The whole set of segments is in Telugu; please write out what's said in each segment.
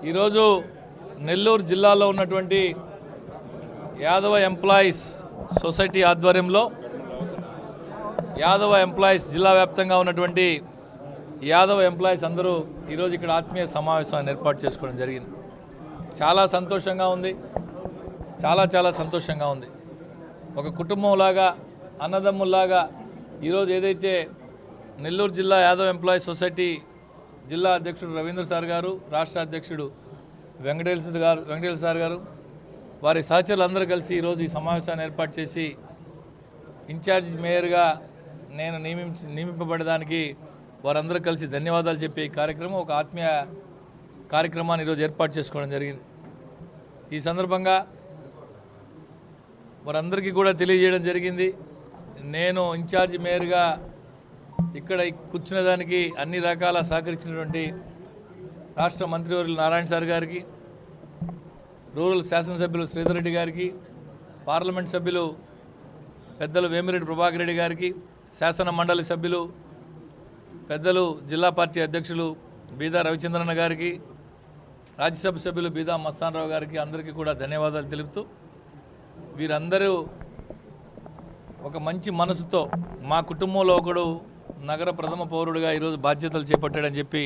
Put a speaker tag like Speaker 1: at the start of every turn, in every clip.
Speaker 1: ఈరోజు నెల్లూరు జిల్లాలో ఉన్నటువంటి యాదవ ఎంప్లాయీస్ సొసైటీ ఆధ్వర్యంలో యాదవ ఎంప్లాయీస్ జిల్లా వ్యాప్తంగా ఉన్నటువంటి యాదవ ఎంప్లాయీస్ అందరూ ఈరోజు ఇక్కడ ఆత్మీయ సమావేశాన్ని ఏర్పాటు చేసుకోవడం జరిగింది. చాలా సంతోషంగా ఉంది, చాలా సంతోషంగా ఉంది. ఒక కుటుంబంలాగా, అన్నదమ్ముల్లాగా ఈరోజు ఏదైతే నెల్లూరు జిల్లా యాదవ్ ఎంప్లాయీస్ సొసైటీ జిల్లా అధ్యక్షుడు రవీంద్ర సార్ గారు, రాష్ట్ర అధ్యక్షుడు వెంకటేశ్వర సార్ గారు, వారి సహచరులందరూ కలిసి ఈరోజు ఈ సమావేశాన్ని ఏర్పాటు చేసి ఇన్ఛార్జ్ మేయర్గా నేను నియమింపబడడానికి వారందరూ కలిసి ధన్యవాదాలు చెప్పే ఈ కార్యక్రమం ఒక ఆత్మీయ కార్యక్రమాన్ని ఈరోజు ఏర్పాటు చేసుకోవడం జరిగింది. ఈ సందర్భంగా వారందరికీ కూడా తెలియజేయడం జరిగింది. నేను ఇన్ఛార్జ్ మేయర్గా ఇక్కడ కూర్చునే దానికి అన్ని రకాల సహకరించినటువంటి రాష్ట్ర మంత్రివర్యులు నారాయణ సార్ గారికి, రూరల్ శాసనసభ్యులు శ్రీధర్ రెడ్డి గారికి, పార్లమెంట్ సభ్యులు పెద్దలు వేమిరెడ్డి ప్రభాకర్ రెడ్డి గారికి, శాసన మండలి సభ్యులు పెద్దలు జిల్లా పార్టీ అధ్యక్షులు బీదా రవిచంద్రన్న గారికి, రాజ్యసభ సభ్యులు బీదా మస్తానరావు గారికి అందరికీ కూడా ధన్యవాదాలు తెలుపుతూ, వీరందరూ ఒక మంచి మనసుతో మా కుటుంబంలో ఒకడు నగర ప్రథమ పౌరుడిగా ఈరోజు బాధ్యతలు చేపట్టాడని చెప్పి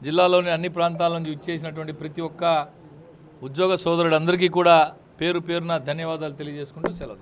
Speaker 1: జిల్లాలోని అన్ని ప్రాంతాల నుంచి ఇచ్చేసినటువంటి ప్రతి ఒక్క ఉద్యోగ సోదరుడు అందరికీ కూడా పేరు పేరున ధన్యవాదాలు తెలియజేసుకుంటూ సెలవు.